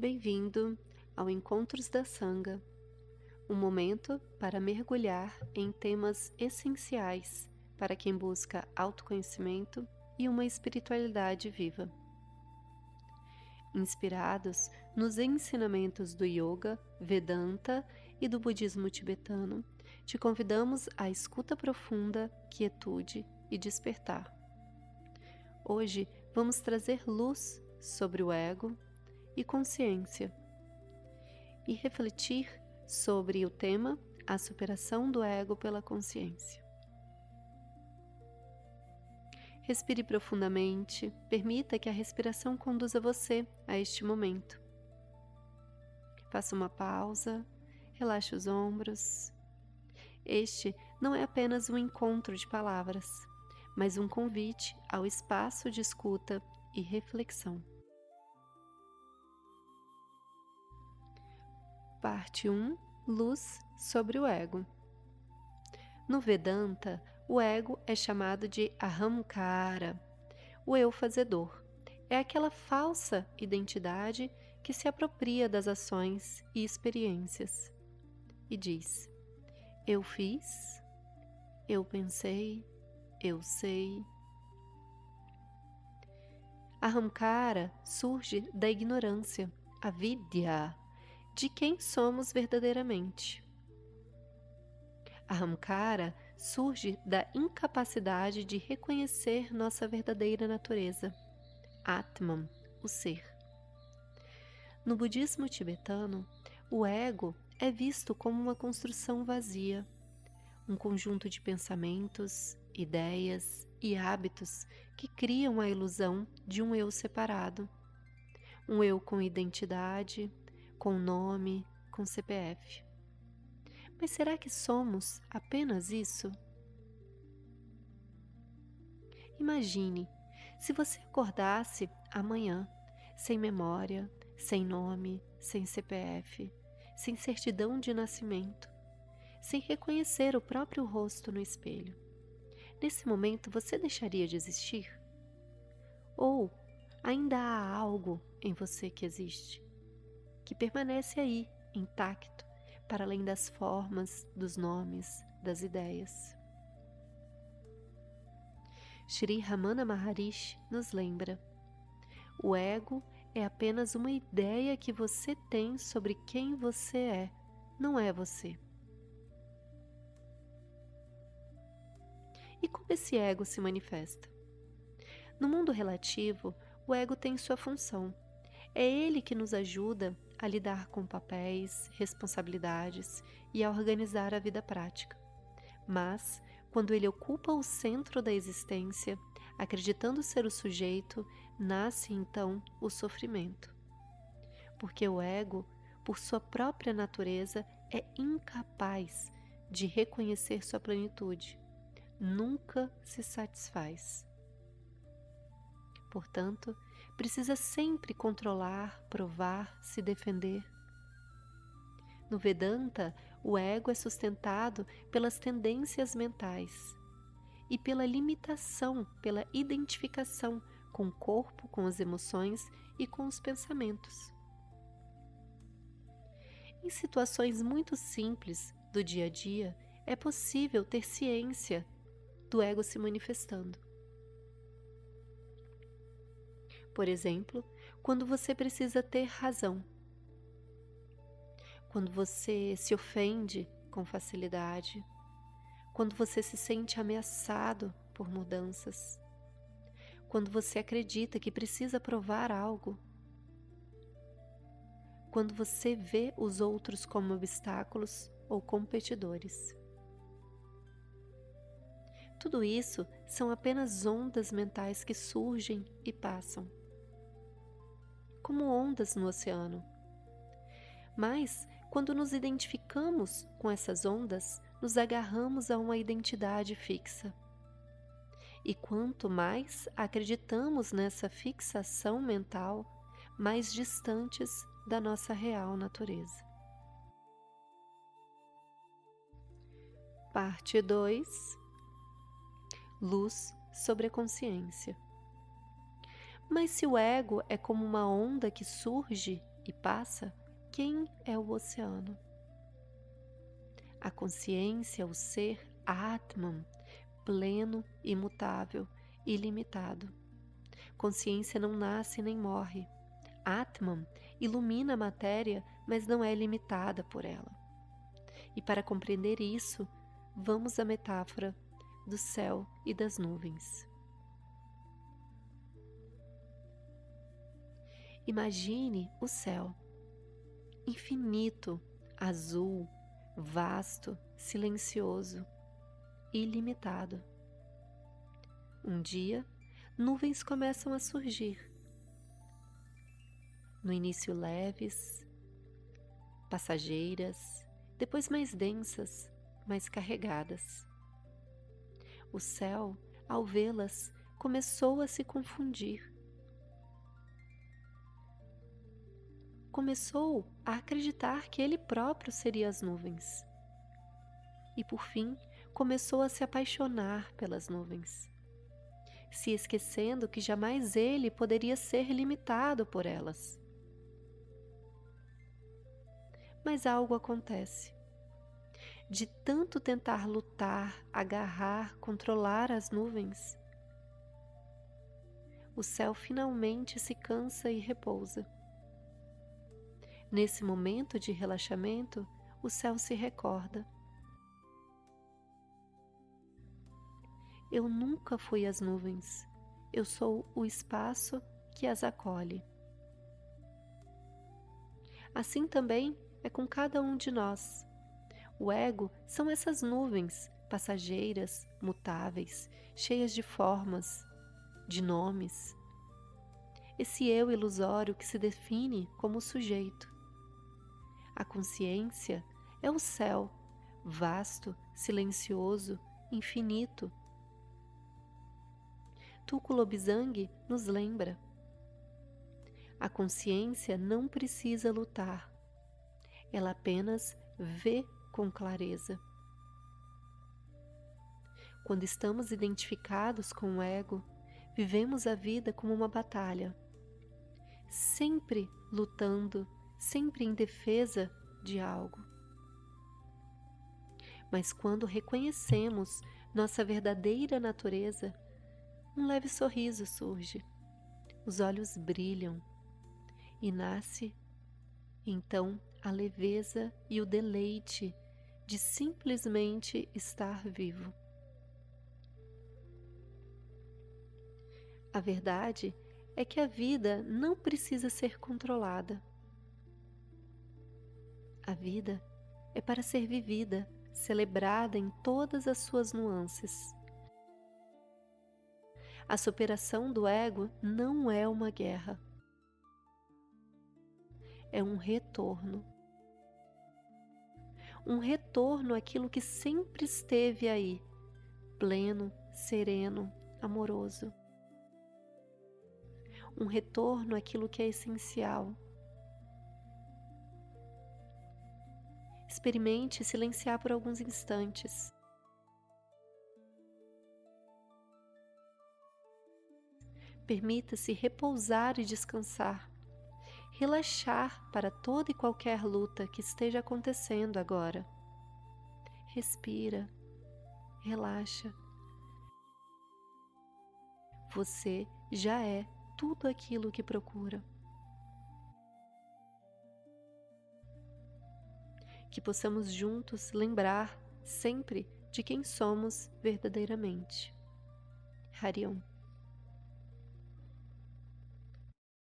Bem-vindo ao Encontros da Sangha, um momento para mergulhar em temas essenciais para quem busca autoconhecimento e uma espiritualidade viva. Inspirados nos ensinamentos do Yoga, Vedanta e do budismo tibetano, te convidamos à escuta profunda, quietude e despertar. Hoje vamos trazer luz sobre o ego e consciência e refletir sobre o tema A superação do ego pela consciência. Respire profundamente, permita que a respiração conduza você a este momento. Faça uma pausa, relaxe os ombros. Este não é apenas um encontro de palavras, mas um convite ao espaço de escuta e reflexão. Parte 1. Luz sobre o ego. No Vedanta, o ego é chamado de Ahamkara, o eu fazedor. É aquela falsa identidade que se apropria das ações e experiências e diz: eu fiz, eu pensei, eu sei. Ahamkara surge da ignorância, a vidya, de quem somos verdadeiramente. Ahamkara surge da incapacidade de reconhecer nossa verdadeira natureza, Atman, o ser. No budismo tibetano, o ego é visto como uma construção vazia, um conjunto de pensamentos, ideias e hábitos que criam a ilusão de um eu separado, um eu com identidade, com nome, com CPF. Mas será que somos apenas isso? Imagine, se você acordasse amanhã, sem memória, sem nome, sem CPF, sem certidão de nascimento, sem reconhecer o próprio rosto no espelho. Nesse momento, você deixaria de existir? Ou ainda há algo em você que existe, que permanece aí, intacto, para além das formas, dos nomes, das ideias? Shri Ramana Maharishi nos lembra: o ego é apenas uma ideia que você tem sobre quem você é, não é você. E como esse ego se manifesta? No mundo relativo, o ego tem sua função. É ele que nos ajuda a lidar com papéis, responsabilidades e a organizar a vida prática. Mas, quando ele ocupa o centro da existência, acreditando ser o sujeito, nasce então o sofrimento. Porque o ego, por sua própria natureza, é incapaz de reconhecer sua plenitude. Nunca se satisfaz. Portanto, precisa sempre controlar, provar, se defender. No Vedanta, o ego é sustentado pelas tendências mentais e pela limitação, pela identificação com o corpo, com as emoções e com os pensamentos. Em situações muito simples do dia a dia, é possível ter ciência do ego se manifestando. Por exemplo, quando você precisa ter razão, quando você se ofende com facilidade, quando você se sente ameaçado por mudanças, quando você acredita que precisa provar algo, quando você vê os outros como obstáculos ou competidores. Tudo isso são apenas ondas mentais que surgem e passam, como ondas no oceano. Mas, quando nos identificamos com essas ondas, nos agarramos a uma identidade fixa. E quanto mais acreditamos nessa fixação mental, mais distantes da nossa real natureza. Parte 2. Luz sobre a consciência. Mas se o ego é como uma onda que surge e passa quem é o oceano. A consciência, o ser Atman, pleno, imutável, ilimitado. Consciência não nasce nem morre. Atman ilumina a matéria, mas não é limitada por ela. E para compreender isso, vamos à metáfora do céu e das nuvens. Imagine o céu, infinito, azul, vasto, silencioso, ilimitado. Um dia, nuvens começam a surgir. No início leves, passageiras, depois mais densas, mais carregadas. O céu, ao vê-las, começou a se confundir. Começou a acreditar que ele próprio seria as nuvens. E por fim, começou a se apaixonar pelas nuvens, se esquecendo que jamais ele poderia ser limitado por elas. Mas algo acontece. De tanto tentar lutar, agarrar, controlar as nuvens, o céu finalmente se cansa e repousa. Nesse momento de relaxamento, o céu se recorda. Eu nunca fui as nuvens, eu sou o espaço que as acolhe. Assim também é com cada um de nós. O ego são essas nuvens passageiras, mutáveis, cheias de formas, de nomes. Esse eu ilusório que se define como sujeito. A consciência é o céu, vasto, silencioso, infinito. Tulku Lobsang nos lembra. A consciência não precisa lutar. Ela apenas vê com clareza. Quando estamos identificados com o ego, vivemos a vida como uma batalha, sempre lutando, sempre em defesa de algo. Mas quando reconhecemos nossa verdadeira natureza, um leve sorriso surge, os olhos brilham e nasce, então, a leveza e o deleite de simplesmente estar vivo. A verdade é que a vida não precisa ser controlada. A vida é para ser vivida, celebrada em todas as suas nuances. A superação do ego não é uma guerra. É um retorno. Um retorno àquilo que sempre esteve aí, pleno, sereno, amoroso. Um retorno àquilo que é essencial. Experimente silenciar por alguns instantes. Permita-se repousar e descansar. Relaxar para toda e qualquer luta que esteja acontecendo agora. Respira, relaxa. Você já é tudo aquilo que procura. Que possamos juntos lembrar sempre de quem somos verdadeiramente. Hariom.